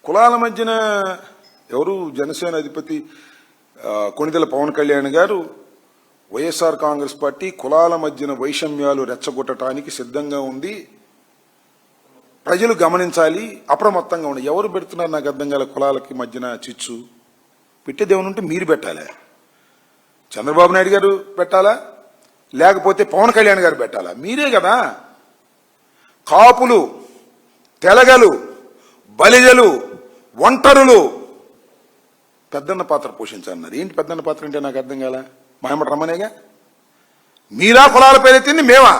కులాల మధ్యన ఎవరు జనసేన అధిపతి కొణిదెల పవన్ కళ్యాణ్ గారు వైఎస్ఆర్ కాంగ్రెస్ పార్టీ కులాల మధ్యన వైషమ్యాలు రెచ్చగొట్టడానికి సిద్ధంగా ఉంది, ప్రజలు గమనించాలి, అప్రమత్తంగా ఉండి. ఎవరు పెడుతున్నారు నాకు అర్థం కాల. కులాలకి మధ్యన చిచ్చు పెట్టేదేమని ఉంటే మీరు పెట్టాలా, చంద్రబాబు నాయుడు గారు పెట్టాలా, లేకపోతే పవన్ కళ్యాణ్ గారు పెట్టాలా? మీరే కదా. కాపులు, తెలగలు, బలిజలు, ఒంటరులు పెద్దన్న పాత్ర పోషించాలన్నారు. ఏంటి పెద్దన్న పాత్ర అంటే నాకు అర్థం కాల. మహమ్మద్ రమ్మనేగా. మీరా కులాల పేరెత్తింది? మేమా?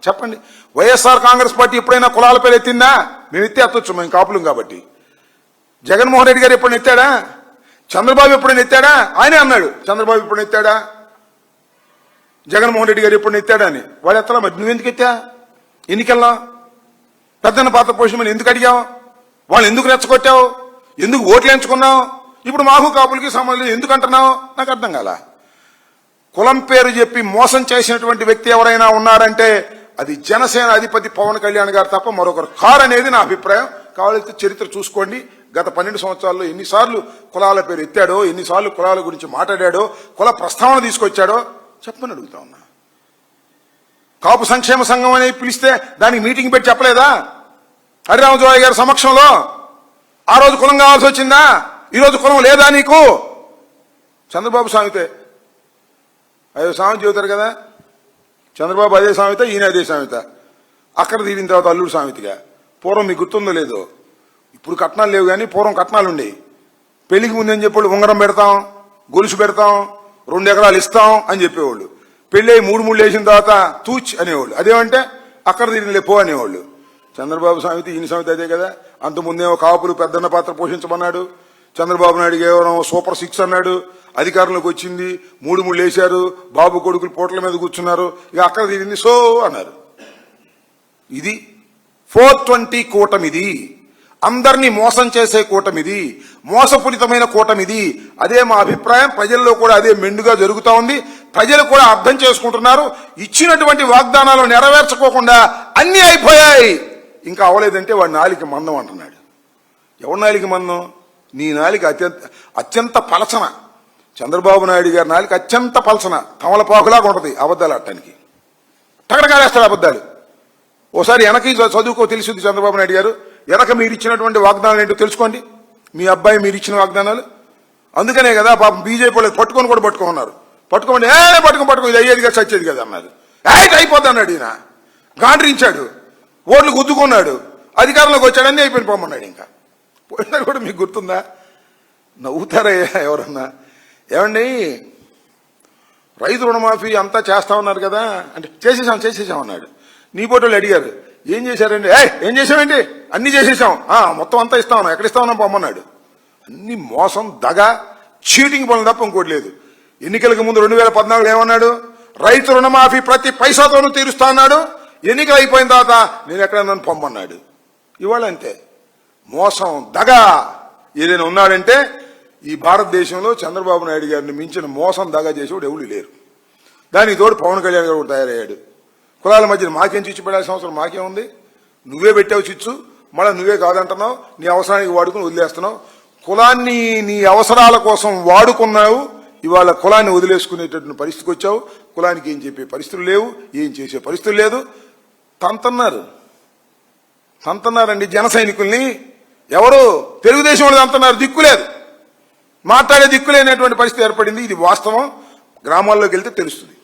చెప్పండి. వైఎస్ఆర్ కాంగ్రెస్ పార్టీ ఎప్పుడైనా కులాల పేరు ఎత్తిందా? మేము ఎత్తి ఎత్తొచ్చు, మేము కాపులం కాబట్టి. జగన్మోహన్ రెడ్డి గారు ఎప్పుడైనా ఎత్తాడా? చంద్రబాబు ఎప్పుడైనా ఎత్తాడా? ఆయనే అన్నాడు చంద్రబాబు ఎప్పుడైనా ఎత్తాడా, జగన్మోహన్ రెడ్డి గారు ఎప్పుడైనా ఎత్తాడా అని. వాడు ఎత్తలా, మరి నువ్వెందుకు ఎత్తా? ఎన్నికల్లా పెద్దన్న పాత్ర పోషించమని ఎందుకు అడిగావు? వాళ్ళు ఎందుకు రెచ్చగొట్టావు? ఎందుకు ఓట్లు ఎంచుకున్నావు? ఇప్పుడు మాకు కాపులకి సంబంధం ఎందుకు అంటున్నావు? నాకు అర్థం కాల. కులం పేరు చెప్పి మోసం చేసినటువంటి వ్యక్తి ఎవరైనా ఉన్నారంటే అది జనసేన అధిపతి పవన్ కళ్యాణ్ గారు తప్ప మరొకరు కారనేది నా అభిప్రాయం. కావాలంటే చరిత్ర చూసుకోండి. గత 12 సంవత్సరాల్లో ఎన్నిసార్లు కులాల పేరు ఎత్తాడో, ఎన్నిసార్లు కులాల గురించి మాట్లాడాడో, కుల ప్రస్తావన తీసుకొచ్చాడో చెప్పని అడుగుతా ఉన్నా. కాపు సంక్షేమ సంఘం అని పిలిస్తే దానికి మీటింగ్ పెట్టి చెప్పలేదా? హరిరామజోయ గారి సమక్షంలో ఆ రోజు కులం కావాల్సి వచ్చిందా? ఈరోజు కులం లేదా నీకు? చంద్రబాబు సామెతే, అదే సామెత చెబుతారు కదా. చంద్రబాబు అదే సామెత, ఈయన అదే సామెత. అక్కడ తీరిన తర్వాత అల్లుడు సామెతగా. పూర్వం మీకు గుర్తుందో లేదో, ఇప్పుడు కట్నాలు లేవు కానీ పూర్వం కట్నాలు ఉండేవి. పెళ్లికి ముందని చెప్పేవాళ్ళు ఉంగరం పెడతాం, గొలుసు పెడతాం, 2 ఎకరాలు ఇస్తాం అని చెప్పేవాళ్ళు. పెళ్ళి 3 వేసిన తర్వాత తూచ్ అనేవాళ్ళు. అదేమంటే అక్కడ తీరిన లేపో అనేవాళ్ళు. చంద్రబాబు సామెత ఈయన సామెత అదే కదా. అంతకుముందేమో కాపులు పెద్దన్న పాత్ర పోషించమన్నాడు. చంద్రబాబు నాయుడు కేవలం సూపర్ 6 అన్నాడు. అధికారంలోకి వచ్చింది, 3 వేశారు. బాబు కొడుకులు పోట్ల మీద కూర్చున్నారు. ఇక అక్కడ తీరింది సో అన్నారు. ఇది 420 కూటమిది. అందరినీ మోసం చేసే కూటమిది, మోసపూరితమైన కూటమిది. అదే మా అభిప్రాయం. ప్రజల్లో కూడా అదే మెండుగా జరుగుతూ ఉంది. ప్రజలు కూడా అర్థం చేసుకుంటున్నారు. ఇచ్చినటువంటి వాగ్దానాలు నెరవేర్చుకోకుండా అన్నీ అయిపోయాయి, ఇంకా అవలేదంటే వాడి నాలిక మందం అంటున్నాడు. ఎవరి నాలిక మందం? నీ నాలిక అత్యంత పలచన. చంద్రబాబు నాయుడు గారి నాలిక అత్యంత పలచన, కమలపాకులాగా ఉంటుంది అబద్దాలు ఆడటానికి. టగడగాలేస్తాడు అబద్దాలు. ఓసారి వెనక చదువుకో తెలిసింది. చంద్రబాబు నాయుడు గారు వెనక మీరు ఇచ్చినటువంటి వాగ్దానాలు ఏంటో తెలుసుకోండి. మీ అబ్బాయి మీరు ఇచ్చిన వాగ్దానాలు. అందుకనే కదా పాపం బీజేపీ వాళ్ళు పట్టుకొని కూడా పట్టుకున్నారు. పట్టుకోండి, పట్టుకో ఇది అయ్యేది కదా చచ్చేది కదా అన్నారు. అయిపోద్ది అన్నాడు ఈయన. గాండ్రించాడు, ఓట్లు గుద్దుకున్నాడు, అధికారంలోకి వచ్చాడు, అన్నీ అయిపోయింది పొమ్మన్నాడు. ఇంకా పోయినా కూడా మీకు గుర్తుందా? నవ్వుతారా ఎవరన్నా? ఏమండి, రైతు రుణమాఫీ అంతా చేస్తా ఉన్నారు కదా అంటే చేసేసాం అన్నాడు. నీ పోటోళ్ళు అడిగారు ఏం చేశారండి? ఏం చేసామండి? అన్ని చేసేసాం, మొత్తం అంతా ఇస్తా ఉన్నాం, ఎక్కడ ఇస్తా ఉన్నాం పొమ్మన్నాడు. అన్ని మోసం, దగ, చీటింగ్ పనులు తప్ప ఇంకోటి లేదు. ఎన్నికలకు ముందు 2014 ఏమన్నాడు? రైతు రుణమాఫీ ప్రతి పైసాతోనూ తీరుస్తా అన్నాడు. ఎన్నికలు అయిపోయిన తర్వాత నేను ఎక్కడన్నా పొమ్మన్నాడు. ఇవాళ అంతే. మోసం, దగ ఏదైనా ఉన్నాడంటే ఈ భారతదేశంలో చంద్రబాబు నాయుడు గారిని మించిన మోసం, దగ చేసేవాడు ఎవరు లేరు. దానికి తోడు పవన్ కళ్యాణ్ గారు తయారయ్యాడు. కులాల మధ్యన మాకేం చిచ్చు పెట్టాల్సిన అవసరం మాకేముంది? నువ్వే పెట్టావు చిచ్చు, మళ్ళీ నువ్వే కాదంటున్నావు, నీ అవసరానికి వాడుకుని వదిలేస్తున్నావు. కులాన్ని నీ అవసరాల కోసం వాడుకున్నావు, ఇవాళ కులాన్ని వదిలేసుకునేటటువంటి పరిస్థితికి వచ్చావు. కులానికి ఏం చెప్పే పరిస్థితులు లేవు, ఏం చేసే పరిస్థితులు లేదు. తంతన్నారండి జన సైనికుల్ని. ఎవరు? తెలుగుదేశం వాళ్ళు తంతన్నారు. దిక్కులేదు, మాట్లాడే దిక్కులేనటువంటి పరిస్థితి ఏర్పడింది. ఇది వాస్తవం. గ్రామాల్లోకి వెళ్తే తెలుస్తుంది.